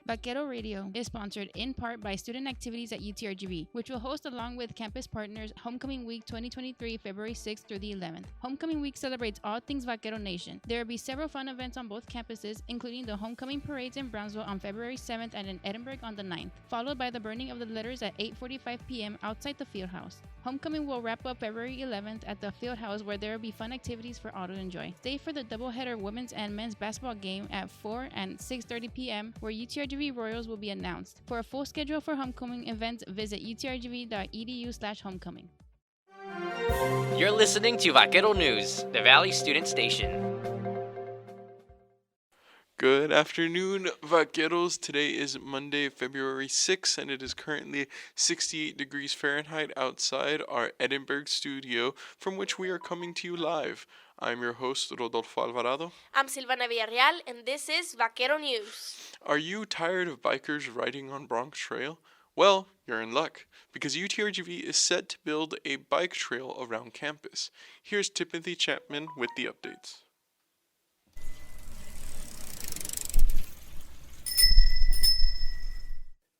Vaquero Radio is sponsored in part by student activities at UTRGV, which will host along with campus partners Homecoming Week 2023, February 6th through the 11th. Homecoming Week celebrates all things Vaquero Nation. There will be several fun events on both campuses, including the homecoming parades in Brownsville on February 7th and in Edinburgh on the 9th, followed by the burning of the letters at 8:45 p.m. outside the Fieldhouse. Homecoming will wrap up February 11th at the Fieldhouse, where there will be fun activities for all to enjoy. Stay for the doubleheader women's and men's basketball game at 4 and 6:30 p.m., where UTRGV Royals will be announced. For a full schedule for homecoming events, visit utrgv.edu/homecoming. You're listening to Vaquero News, the Valley Student Station. Good afternoon, Vaqueros. Today is Monday, February 6th, and it is currently 68 degrees Fahrenheit outside our Edinburgh studio, from which we are coming to you live. I'm your host, Rodolfo Alvarado. I'm Silvana Villarreal, and this is Vaquero News. Are you tired of bikers riding on Bronx Trail? Well, you're in luck, because UTRGV is set to build a bike trail around campus. Here's Timothy Chapman with the updates.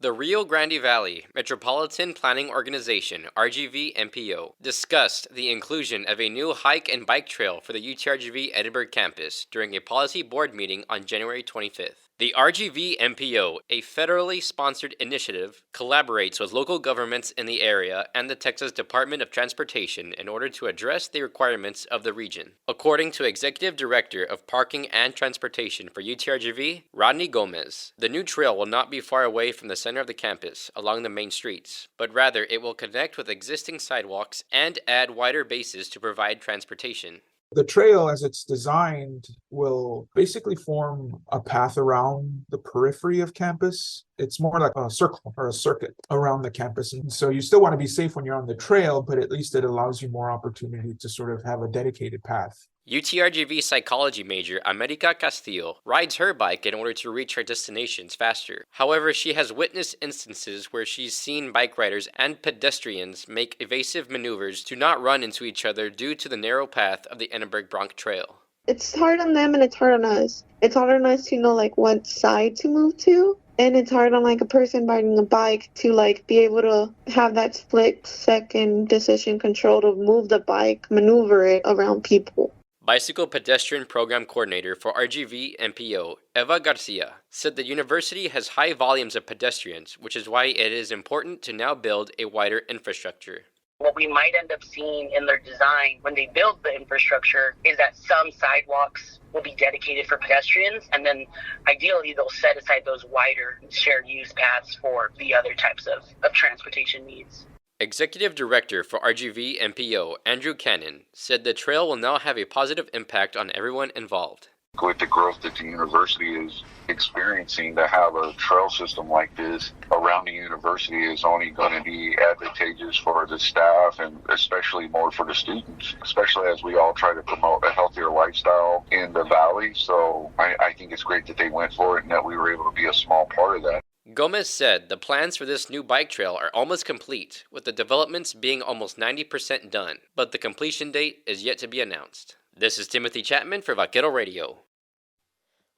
The Rio Grande Valley Metropolitan Planning Organization, RGV-MPO, discussed the inclusion of a new hike and bike trail for the UTRGV Edinburgh campus during a policy board meeting on January 25th. The RGV-MPO, a federally sponsored initiative, collaborates with local governments in the area and the Texas Department of Transportation in order to address the requirements of the region. According to Executive Director of Parking and Transportation for UTRGV, Rodney Gomez, the new trail will not be far away from the center of the campus along the main streets, but rather it will connect with existing sidewalks and add wider bases to provide transportation. The trail, as it's designed, will basically form a path around the periphery of campus. It's more like a circle or a circuit around the campus. And so you still want to be safe when you're on the trail, but at least it allows you more opportunity to sort of have a dedicated path. UTRGV psychology major America Castillo rides her bike in order to reach her destinations faster. However, she has witnessed instances where she's seen bike riders and pedestrians make evasive maneuvers to not run into each other due to the narrow path of the Edinburgh Bronx Trail. It's hard on them and it's hard on us. It's hard on us to know what side to move to. And it's hard on a person riding a bike to be able to have that split-second decision control to move the bike, maneuver it around people. Bicycle Pedestrian Program Coordinator for RGV-MPO, Eva Garcia, said the university has high volumes of pedestrians, which is why it is important to now build a wider infrastructure. What we might end up seeing in their design when they build the infrastructure is that some sidewalks will be dedicated for pedestrians, and then ideally they'll set aside those wider shared use paths for the other types of transportation needs. Executive Director for RGV-MPO, Andrew Cannon, said the trail will now have a positive impact on everyone involved. With the growth that the university is experiencing, to have a trail system like this around the university is only going to be advantageous for the staff and especially more for the students, especially as we all try to promote a healthier lifestyle in the valley. So I think it's great that they went for it and that we were able to be a small part of that. Gomez said the plans for this new bike trail are almost complete, with the developments being almost 90% done, but the completion date is yet to be announced. This is Timothy Chapman for Vaquero Radio.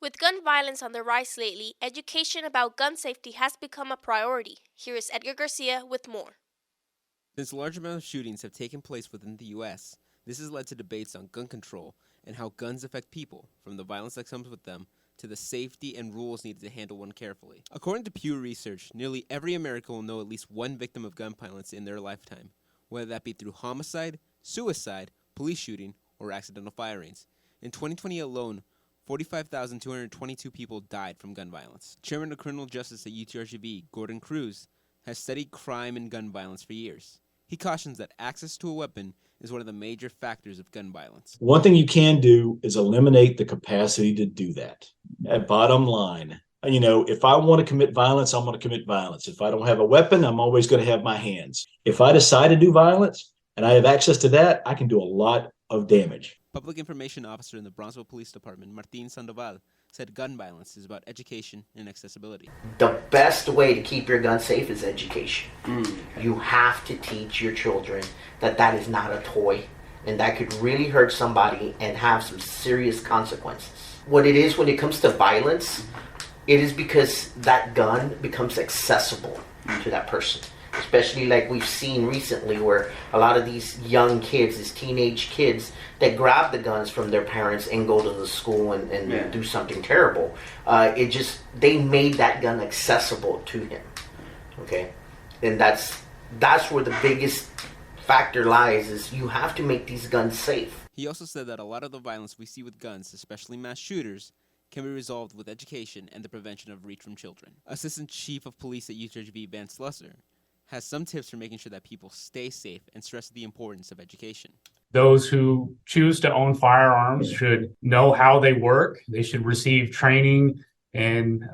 With gun violence on the rise lately, education about gun safety has become a priority. Here is Edgar Garcia with more. Since large amounts of shootings have taken place within the U.S., this has led to debates on gun control and how guns affect people, from the violence that comes with them to the safety and rules needed to handle one carefully. According to Pew Research, nearly every American will know at least one victim of gun violence in their lifetime, whether that be through homicide, suicide, police shooting, or accidental firings. In 2020 alone, 45,222 people died from gun violence. Chairman of Criminal Justice at UTRGV, Gordon Cruz, has studied crime and gun violence for years. He cautions that access to a weapon is one of the major factors of gun violence. One thing you can do is eliminate the capacity to do that. At bottom line, if I want to commit violence, I'm going to commit violence. If I don't have a weapon, I'm always going to have my hands. If I decide to do violence and I have access to that, I can do a lot of damage. Public Information Officer in the Brownsville Police Department, Martin Sandoval, said gun violence is about education and accessibility. The best way to keep your gun safe is education. You have to teach your children that is not a toy and that could really hurt somebody and have some serious consequences. What it is when it comes to violence, it is because that gun becomes accessible to that person. Especially like we've seen recently where a lot of these young kids, these teenage kids that grab the guns from their parents and go to the school and do something terrible. They made that gun accessible to him. Okay? And that's where the biggest factor lies, is you have to make these guns safe. He also said that a lot of the violence we see with guns, especially mass shooters, can be resolved with education and the prevention of reach from children. Assistant Chief of Police at UTRGV, Van Slusser, has some tips for making sure that people stay safe and stresses the importance of education. Those who choose to own firearms should know how they work. They should receive training in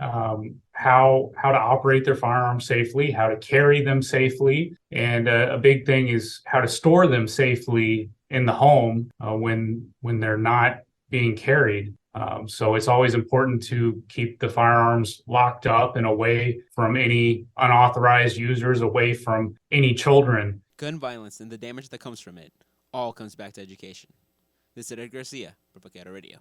how to operate their firearms safely, how to carry them safely, and a big thing is how to store them safely in the home when they're not being carried. So it's always important to keep the firearms locked up and away from any unauthorized users, away from any children. Gun violence and the damage that comes from it all comes back to education. This is Ed Garcia for Vaquero Radio.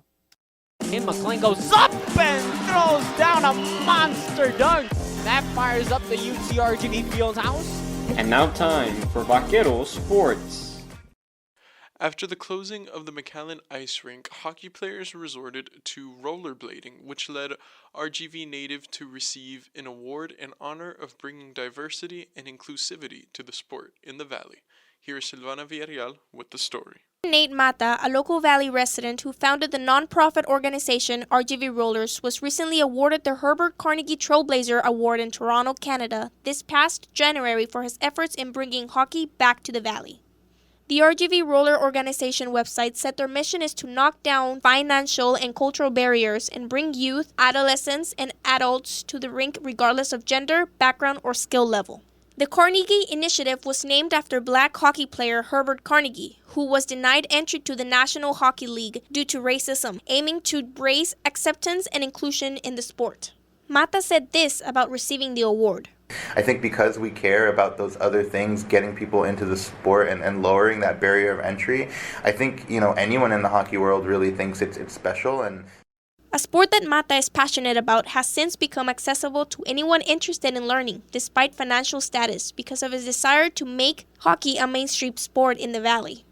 And McClain goes up and throws down a monster dunk. That fires up the UTRGV Fieldhouse. And now time for Vaquero Sports. After the closing of the McAllen ice rink, hockey players resorted to rollerblading, which led RGV native to receive an award in honor of bringing diversity and inclusivity to the sport in the Valley. Here is Silvana Villarreal with the story. Nate Mata, a local Valley resident who founded the non-profit organization RGV Rollers, was recently awarded the Herbert Carnegie Trailblazer Award in Toronto, Canada, this past January for his efforts in bringing hockey back to the Valley. The RGV Roller Organization website said their mission is to knock down financial and cultural barriers and bring youth, adolescents, and adults to the rink regardless of gender, background, or skill level. The Carnegie Initiative was named after black hockey player Herbert Carnegie, who was denied entry to the National Hockey League due to racism, aiming to raise acceptance and inclusion in the sport. Mata said this about receiving the award. I think because we care about those other things, getting people into the sport and lowering that barrier of entry, I think, anyone in the hockey world really thinks it's special. And a sport that Mata is passionate about has since become accessible to anyone interested in learning, despite financial status, because of his desire to make hockey a mainstream sport in the Valley.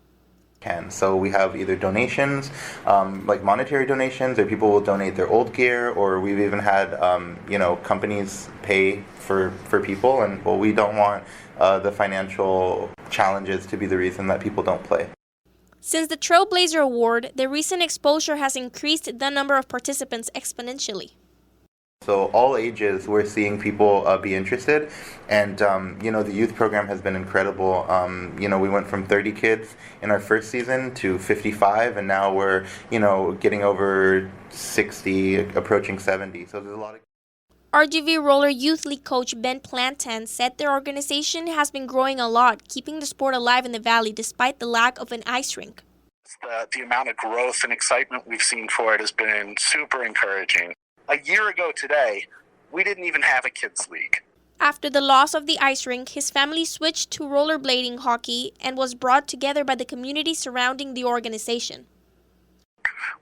So we have either donations, like monetary donations, or people will donate their old gear, or we've even had, companies pay for people, and we don't want the financial challenges to be the reason that people don't play. Since the Trailblazer Award, the recent exposure has increased the number of participants exponentially. So all ages, we're seeing people be interested, and the youth program has been incredible. We went from 30 kids in our first season to 55, and now we're getting over 60, approaching 70. So there's a lot of. RGV Roller Youth League coach Ben Plantan said their organization has been growing a lot, keeping the sport alive in the Valley despite the lack of an ice rink. The amount of growth and excitement we've seen for it has been super encouraging. A year ago today, we didn't even have a kids' league. After the loss of the ice rink, his family switched to rollerblading hockey and was brought together by the community surrounding the organization.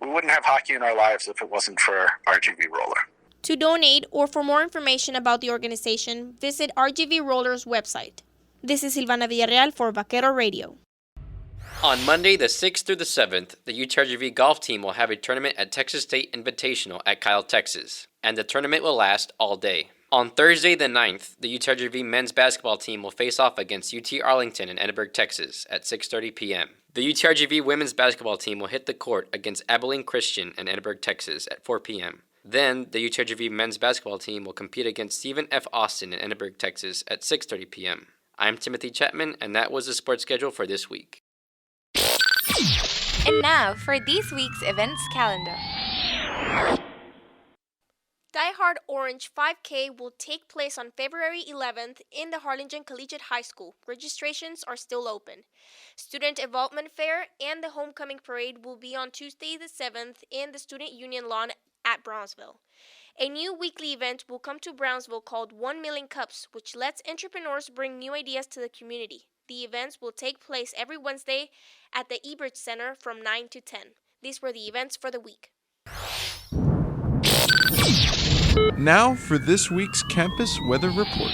We wouldn't have hockey in our lives if it wasn't for RGV Roller. To donate or for more information about the organization, visit RGV Roller's website. This is Silvana Villarreal for Vaquero Radio. On Monday, the 6th through the 7th, the UTRGV golf team will have a tournament at Texas State Invitational at Kyle, Texas, and the tournament will last all day. On Thursday, the 9th, the UTRGV men's basketball team will face off against UT Arlington in Edinburgh, Texas at 6:30 p.m. The UTRGV women's basketball team will hit the court against Abilene Christian in Edinburgh, Texas at 4 p.m. Then, the UTRGV men's basketball team will compete against Stephen F. Austin in Edinburgh, Texas at 6:30 p.m. I'm Timothy Chapman, and that was the sports schedule for this week. And now for this week's events calendar. Die Hard Orange 5K will take place on February 11th in the Harlingen Collegiate High School. Registrations are still open. Student Involvement Fair and the Homecoming Parade will be on Tuesday the 7th in the Student Union Lawn at Brownsville. A new weekly event will come to Brownsville called 1 Million Cups, which lets entrepreneurs bring new ideas to the community. The events will take place every Wednesday at the Ebert Center from 9 to 10. These were the events for the week. now for this week's campus weather report.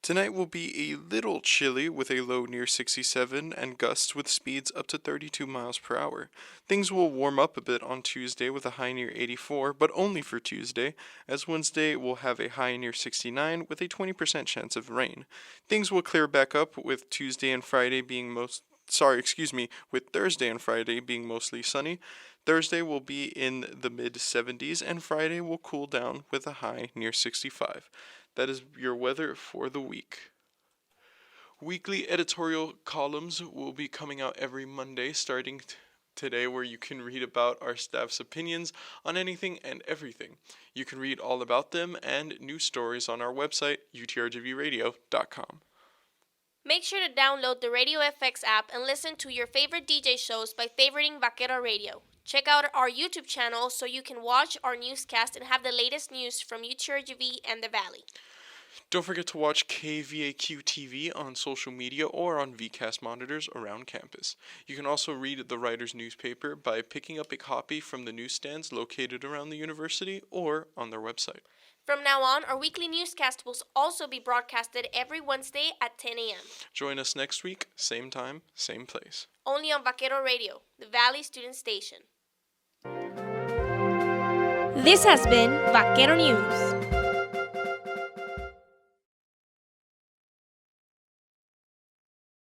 Tonight will be a little chilly with a low near 67 and gusts with speeds up to 32 miles per hour. Things will warm up a bit on Tuesday with a high near 84, but only for Tuesday, as Wednesday will have a high near 69 with a 20% chance of rain. Things will clear back up with Tuesday and Friday being with Thursday and Friday being mostly sunny. Thursday will be in the mid 70s and Friday will cool down with a high near 65. That is your weather for the week. Weekly editorial columns will be coming out every Monday starting today, where you can read about our staff's opinions on anything and everything. You can read all about them and news stories on our website, utrgvradio.com. Make sure to download the Radio FX app and listen to your favorite DJ shows by favoriting Vaquero Radio. Check out our YouTube channel so you can watch our newscast and have the latest news from UTRGV and the Valley. Don't forget to watch KVAQ TV on social media or on VCAST monitors around campus. You can also read the Writer's newspaper by picking up a copy from the newsstands located around the university or on their website. From now on, our weekly newscast will also be broadcasted every Wednesday at 10 a.m. Join us next week, same time, same place. Only on Vaquero Radio, the Valley Student Station. This has been Vaquero News.